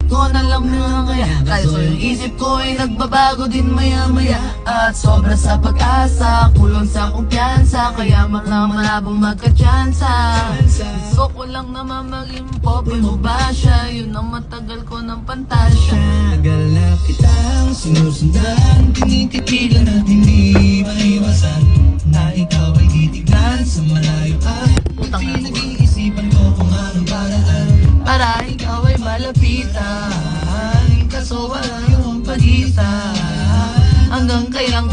ko na lang na kaya. Kaso yung isip ko ay nagbabago din maya-maya. At sobra sa pag-asa, kulong sa kumpiyansa, kaya mga malabong magka-tsansa. Gusto ko lang naman maging pobre mo ba siya, yun ang matagal ko ng pantasya. Tagal na kitang sinusundan, tinititigan at hindi maiwasan na ikaw ay titignan sa malayo at pinag-iisipan ko kung anong paraan para ikaw ay malapitan. Kaso wala yung pagitan. Hanggang kaya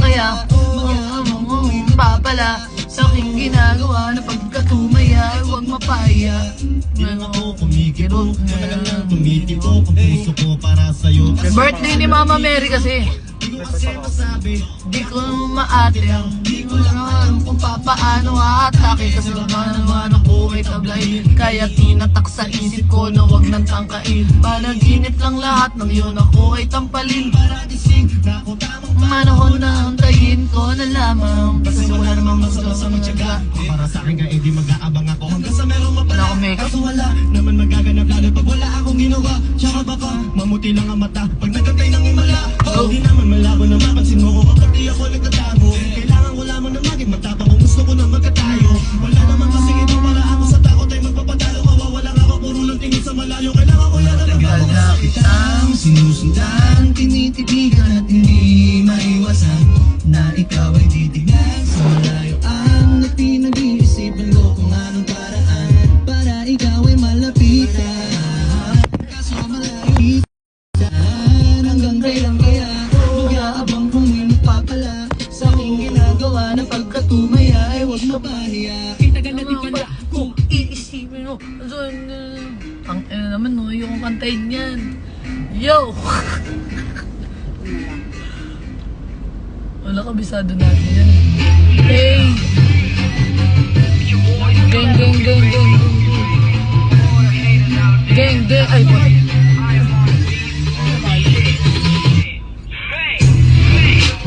papala sa aking ginagawa na pagkatumaya, huwag mapaya. Di lang ako kumikirot, matagal lang tumitibok ang puso ko para sa'yo. Birthday ni Mama Mary kasi. Di ko kasi masabi, Di ko maate ang di ko lang alam kung papaano aatake. Kasi naman ako ay tablay, kaya tinatak sa isip ko na wag nang tangkain. Panaginip lang lahat ng yun ako ay tampalin. para gising na ako tamang Manahon na antayin ko na lamang. Kasi wala namang gusto sa magtyaga. para sa akin ka, edi mag-aabang ako hanggang sa merong mapala. Wala akong makeup. Kaso wala naman magaganap lalo pag wala akong ginawa. Tsaka baka mamuti lang ang mata pag nagkantay ng himala. Di naman malabo na mapansin mo ko kapag di ako nagtatago. Kailangan ko lamang na maging matapang kung gusto ko na magkatayo. Wala naman kasing iba para ako sa takot ay magpapatalo. Mawawala nga ako puro lang tingin sa malayo. Kailangan ko yan na Tagal na kitang sinusundan, tinititigan at hindi maiwasan na ikaw ay titignan sa malayuan at pinag-iisipan ko kung anong paraan para ikaw ay malapitan. Kaso malapitan hanggang kailan kaya mag-aabang kung may magpapala sa aking ginagawa na pagkatumaya ay huwag mapahiya. Kitagal na di ka na kung iisipin mo. Ang naman no, yung kantayin yan. Yo! Wala, kabisado natin yan. Hey! Gang, gang, gang, gang. Gang, gang. Ay, boy.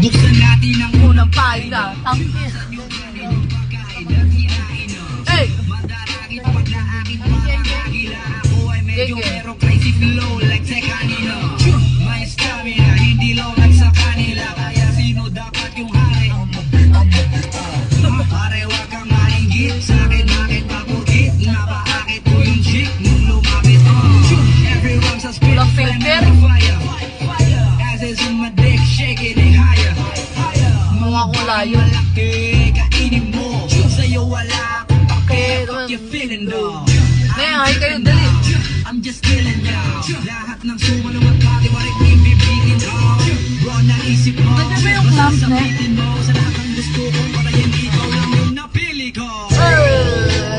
buksan natin ang Unang paila. Tangkis. Hey! Gang, gang. pero crazy flow like sa kanino. May stamina, hindi low like sa kanila. Kaya sino dapat yung hari? Pare, wag kang malinggit sa akin, bakit papugit? Napakakit ko yung chick nung lumapit. Everyone sa spit, Walang filter. fire. As is in my dick, shaking it higher. Mga kulayo. Malaki, kainin mo. Sa'yo wala akong pake, what you feeling though? Nay, kayo dali. I'm just killing ya. Lahat ng sumaluwag pati warik ibibigin ko. Bro, naisip mo. Nandiyan ba yung clamp, ne? Sasabitin mo sa lahat ng gusto ko. Patayin ikaw lang yung napili ko.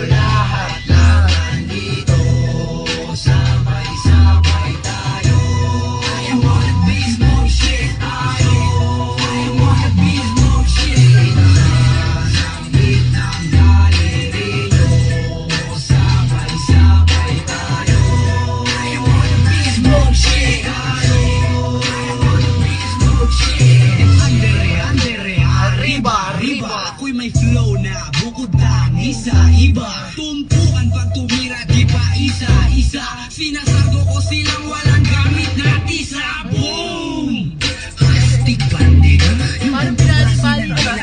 Lahat na nandito, sabay-sabay tayo. I wanna be smoke shit. I wanna be smoke shit. Sangit ng galerino, sabay-sabay tayo. I wanna be smoke shit. I wanna be smoke shit. Andere, arriba, arriba. Ako'y may flow na bukod langis sa iba. Tumpukan pag tumira, di pa isa-isa. Sinasago ko silang walang gamit na tisa. Boom! Plastic bandit. Parang pinali-pali ka ba?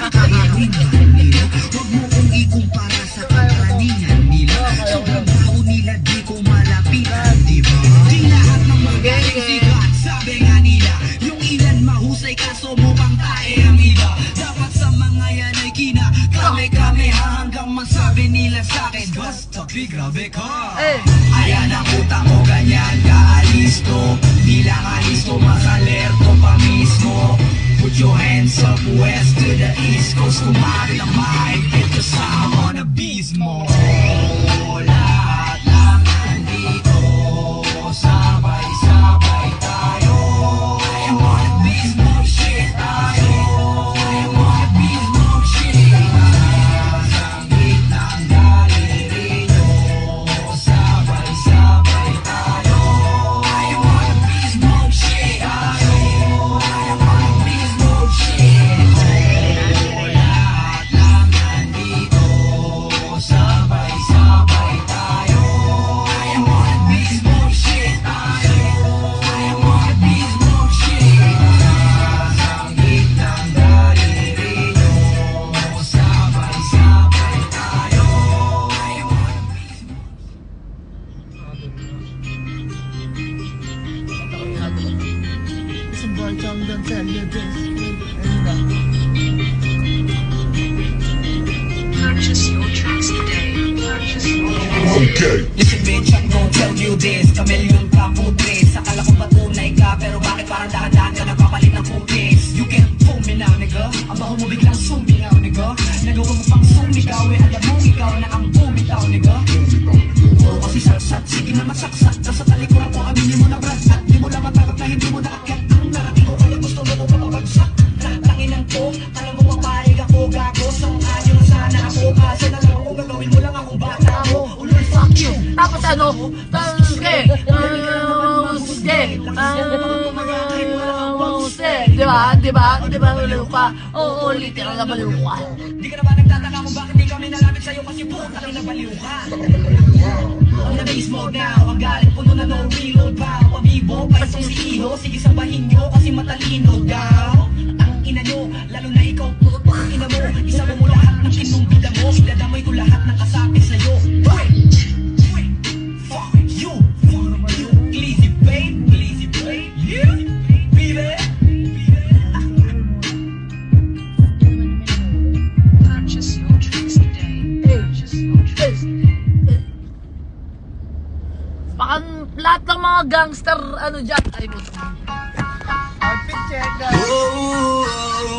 Huwag mo kong ikumpara sa kakaningan nila. Sobrang tao nila, di ko malapitan, diba? Di lahat ng magaling sikat, sabi nga nila. Yung ilan mahusay kaso mukhang tae ang iba. Dapat sa mga yan ay kami hanggang masabi nila sa'kin. Basta grabe ka. Eh. Ayan ang utang ko, ganyan kaalisto. Di lang alisto, makalerto pa mismo. Put your hands up west to the east coast. Kumari ng mahigpit kasama na beast mo. Lahat lang nandito, sabay-sabay tayo. I wanna be smoke shit tayo. I wanna be smoke shit. Sangit ng galerino, sabay-sabay tayo. I wanna be smoke shit tayo. I wanna be smoke shit. Lahat lang nandito, sabay Chong don't tell you this. Ayun ba? Purchase your tracks today. Purchase your tracks. Okay. Listen bitch, I'm gon' tell you this. Kameleon ka putres. Akala ko patunay ka, pero bakit parang dahan-dahan ka nagpapalit ng putis? You can't fool me now, nigga. Ang baho mo biglang suminaw, nigga. Nagawa mo pang sumigaw, alam mo ikaw na ang bumitaw, nigga. Oo, kasi saksat, sige na masaksak. Nasa talikuran ko, aminin mo na brad. At di mo lang matarap na hindi mo naakyat. Ang narating ko, kaya gusto mo ko papabagsak. Tanginan ko, alam mo mapahig ako, gago. Sang-ayon sana ako, kaso na lang ako, gagawin mo lang akong bata mo. Ulol, fuck you. Tapos ano? Diba? Baliw ka. Oo, literal na baliw ka. Di ka na ba nagtataka kung bakit di kami nalapit sa'yo kasi puta ka na baliw ka? Ang na-base mode now, ang galit puno na no reload ba? Pabibo, pa isang si Iho, sige sabahin nyo kasi matalino daw. Ang ina nyo, lalo na ikaw puto, ang ina mo, isa mo lahat ng kinumbida mo, idadamay ko lahat ng kasapi sa'yo. Fuck you, Glizzy babe, yeah, baby. Purchase your tracks today. Purchase your tracks. Baka lahat ng mga gangster, ano dyan, ay puto. Outfit check, guys.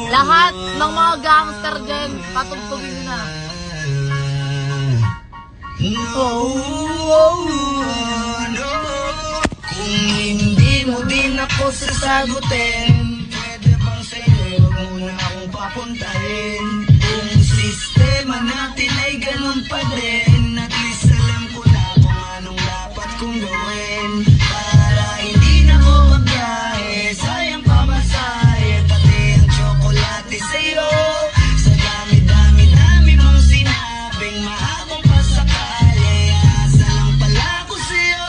Lahat ng mga gangster dyan, patugtugin na. Kung hindi mo din ako sasagutin, pwede bang sa'yo huwag mo na akong papuntahin? Kung sistema natin ay ganun pa din, at least alam ko na kung anong dapat kong gawin. Para hindi na ako magbiyahe, sayang pamasahe, pati ang tsokolate sa'yo. Sa dami-dami mong sinabing mahabang pasakali, asa lang pala ko sa'yo.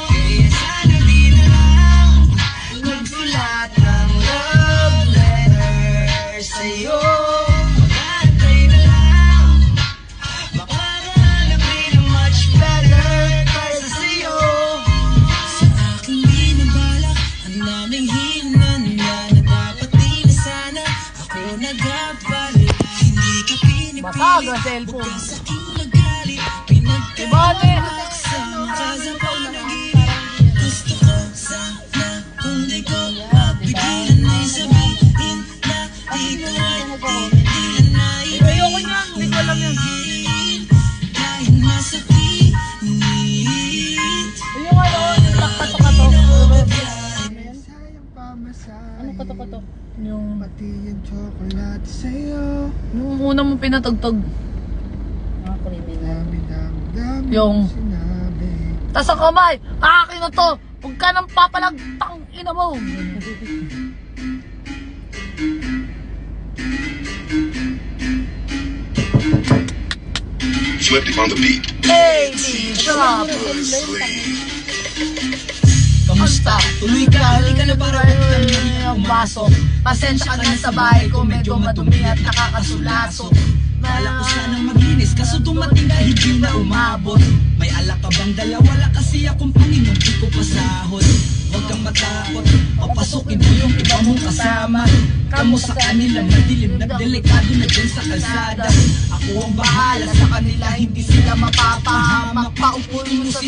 Kaya sana di na lang magsulat ng love letter sa'yo. Mag-aantay na lang, makahanap din ng much better kaysa sa'yo. Sa aking binabalak, ang daming hinanda na dapat di na sana ako nagabalik. Hindi ka Basag pinipilit, ang cellphone. bukas aking magalit, pinagkalak sa kasama naging. Gusto ko sana kung di ko mapigilan ay sabihin na dito ay di na Ayoko niyan, hindi ko alam yan. kahit masakit. Yung ano, yung kato-kato. Sayang pamasahe. Ano kato-kato? Yung, Pati yung chocolate sa'yo. yung una mong pinatugtog. Dami Yung- mong sinabi. Tas ang kamay, akin na to. Huwag ka nang papalagtang ina mo. Flipped on the beat. Hey, Lisa! Kamusta? Tuloy ka, halika na para Yung baso. Pasensya ka na sa bahay ko, medyo madumi at nakakasulaso. Kala ko sanang maglinis, kaso dumating ka hindi na umabot. May alak ka bang dala? Wala kasi akong panginoon, di ko pasahod. Huwag kang matakot, papasukin mo yung iba mong kasama. Kamu sa kanila, madilim na delikado na dyan sa kalsada. Ako ang bahala sa kanila, hindi sila mapapahamak. Paupuin mo sila.